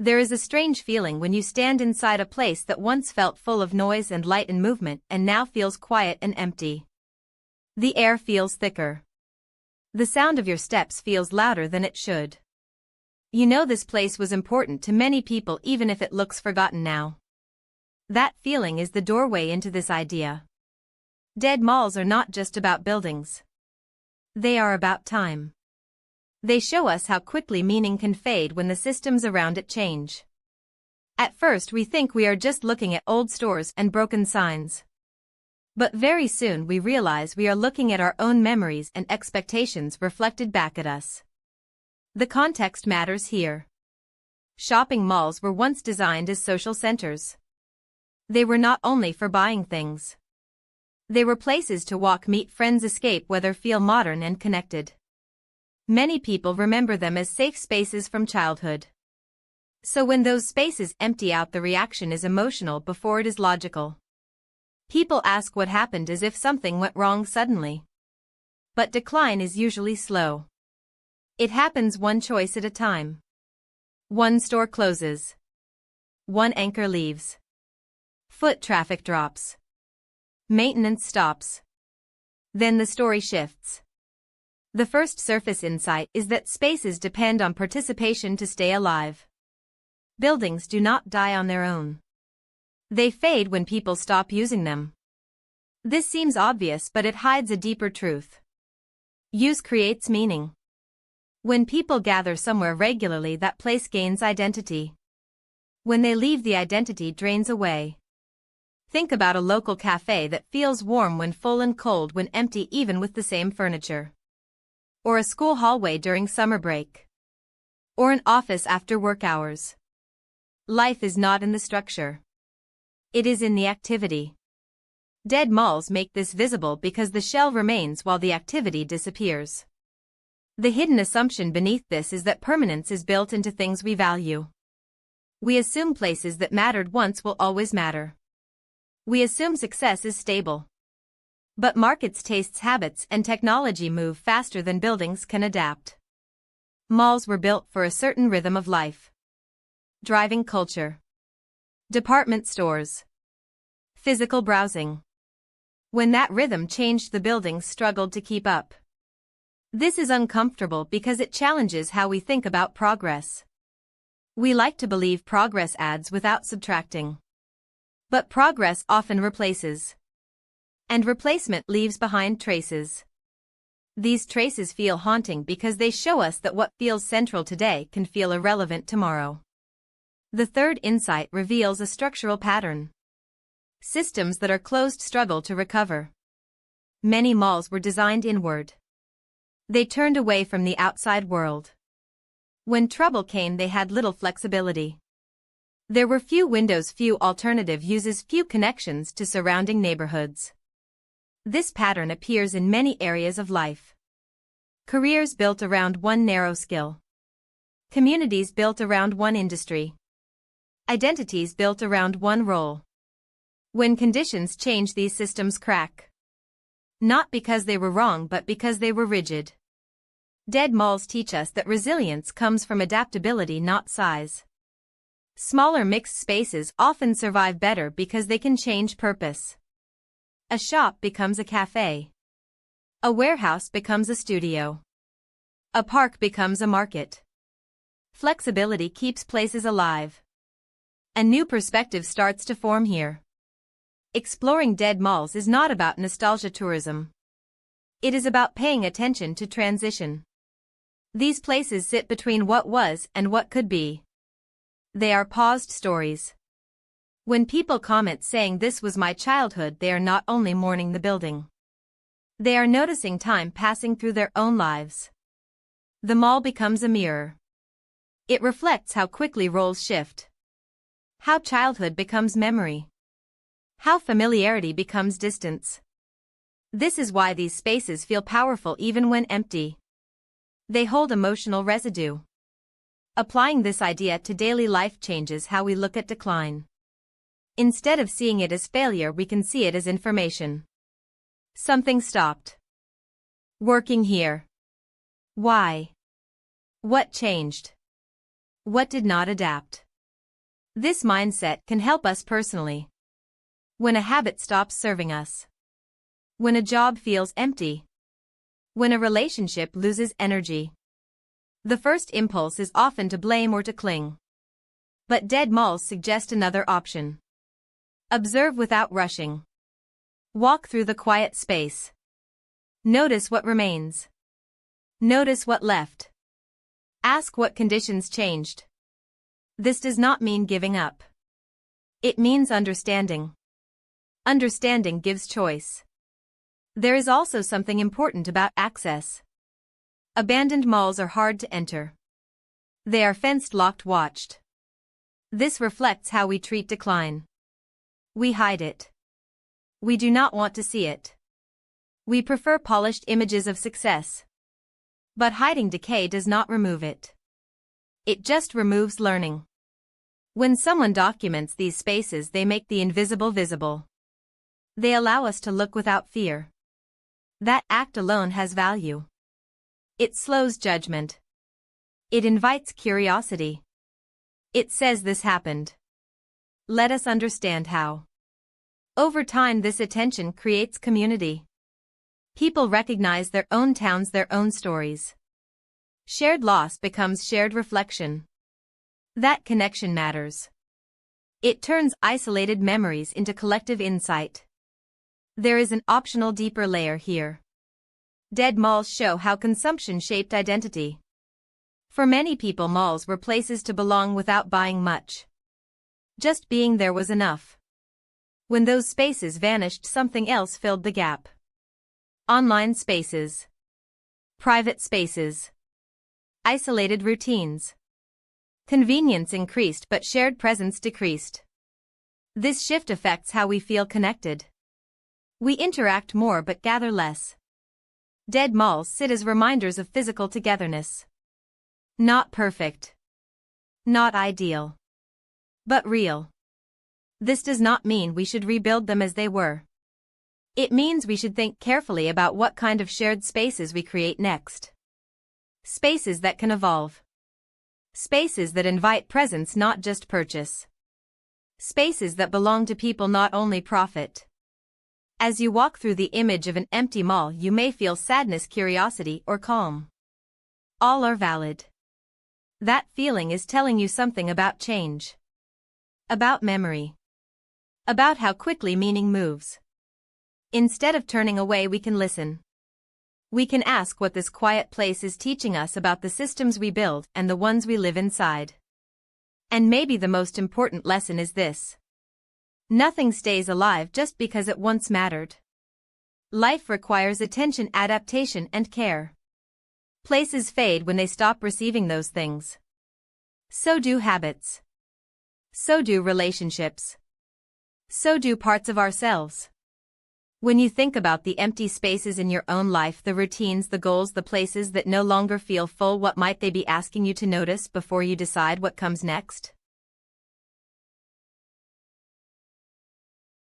There is a strange feeling when you stand inside a place that once felt full of noise and light and movement and now feels quiet and empty. The air feels thicker. The sound of your steps feels louder than it should. You know this place was important to many people even if it looks forgotten now. That feeling is the doorway into this idea. Dead malls are not just about buildings. They are about time. They show us how quickly meaning can fade when the systems around it change. At first we think we are just looking at old stores and broken signs. But very soon we realize we are looking at our own memories and expectations reflected back at us. The context matters here. Shopping malls were once designed as social centers. They were not only for buying things. They were places to walk, meet friends, escape weather, feel modern and connected. Many people remember them as safe spaces from childhood. So when those spaces empty out, the reaction is emotional before it is logical. People ask what happened as if something went wrong suddenly. But decline is usually slow. It happens one choice at a time. One store closes. One anchor leaves. Foot traffic drops. Maintenance stops. Then the story shifts. The first surface insight is that spaces depend on participation to stay alive. Buildings do not die on their own. They fade when people stop using them. This seems obvious, but it hides a deeper truth. Use creates meaning. When people gather somewhere regularly, that place gains identity. When they leave, the identity drains away. Think about a local cafe that feels warm when full and cold when empty, even with the same furniture. Or a school hallway during summer break. Or an office after work hours. Life is not in the structure. It is in the activity. Dead malls make this visible because the shell remains while the activity disappears. The hidden assumption beneath this is that permanence is built into things we value. We assume places that mattered once will always matter. We assume success is stable. But markets, tastes, habits, and technology move faster than buildings can adapt. Malls were built for a certain rhythm of life. Driving culture. Department stores. Physical browsing. When that rhythm changed, the buildings struggled to keep up. This is uncomfortable because it challenges how we think about progress. We like to believe progress adds without subtracting. But progress often replaces. And replacement leaves behind traces. These traces feel haunting because they show us that what feels central today can feel irrelevant tomorrow. The third insight reveals a structural pattern. Systems that are closed struggle to recover. Many malls were designed inward. They turned away from the outside world. When trouble came, they had little flexibility. There were few windows, few alternative uses, few connections to surrounding neighborhoods. This pattern appears in many areas of life. Careers built around one narrow skill. Communities built around one industry. Identities built around one role. When conditions change, these systems crack. Not because they were wrong, but because they were rigid. Dead malls teach us that resilience comes from adaptability, not size. Smaller mixed spaces often survive better because they can change purpose. A shop becomes a cafe. A warehouse becomes a studio. A park becomes a market. Flexibility keeps places alive. A new perspective starts to form here. Exploring dead malls is not about nostalgia tourism. It is about paying attention to transition. These places sit between what was and what could be. They are paused stories. When people comment saying this was my childhood, they are not only mourning the building. They are noticing time passing through their own lives. The mall becomes a mirror. It reflects how quickly roles shift. How childhood becomes memory. How familiarity becomes distance. This is why these spaces feel powerful even when empty. They hold emotional residue. Applying this idea to daily life changes how we look at decline. Instead of seeing it as failure, we can see it as information. Something stopped working here. Why? What changed? What did not adapt? This mindset can help us personally. When a habit stops serving us. When a job feels empty. When a relationship loses energy. The first impulse is often to blame or to cling. But dead malls suggest another option. Observe without rushing. Walk through the quiet space. Notice what remains. Notice what left. Ask what conditions changed. This does not mean giving up. It means understanding. Understanding gives choice. There is also something important about access. Abandoned malls are hard to enter. They are fenced, locked, watched. This reflects how we treat decline. We hide it. We do not want to see it. We prefer polished images of success. But hiding decay does not remove it. It just removes learning. When someone documents these spaces, they make the invisible visible. They allow us to look without fear. That act alone has value. It slows judgment. It invites curiosity. It says this happened. Let us understand how. Over time, this attention creates community. People recognize their own towns, their own stories. Shared loss becomes shared reflection. That connection matters. It turns isolated memories into collective insight. There is an optional deeper layer here. Dead malls show how consumption shaped identity. For many people, malls were places to belong without buying much. Just being there was enough. When those spaces vanished, something else filled the gap. Online spaces. Private spaces. Isolated routines. Convenience increased but shared presence decreased. This shift affects how we feel connected. We interact more but gather less. Dead malls sit as reminders of physical togetherness. Not perfect. Not ideal. But real. This does not mean we should rebuild them as they were. It means we should think carefully about what kind of shared spaces we create next. Spaces that can evolve. Spaces that invite presence, not just purchase. Spaces that belong to people, not only profit. As you walk through the image of an empty mall, you may feel sadness, curiosity, or calm. All are valid. That feeling is telling you something about change. About memory. About how quickly meaning moves. Instead of turning away, we can listen. We can ask what this quiet place is teaching us about the systems we build and the ones we live inside. And maybe the most important lesson is this. Nothing stays alive just because it once mattered. Life requires attention, adaptation, and care. Places fade when they stop receiving those things. So do habits. So do relationships. So do parts of ourselves. When you think about the empty spaces in your own life, the routines, the goals, the places that no longer feel full, what might they be asking you to notice before you decide what comes next?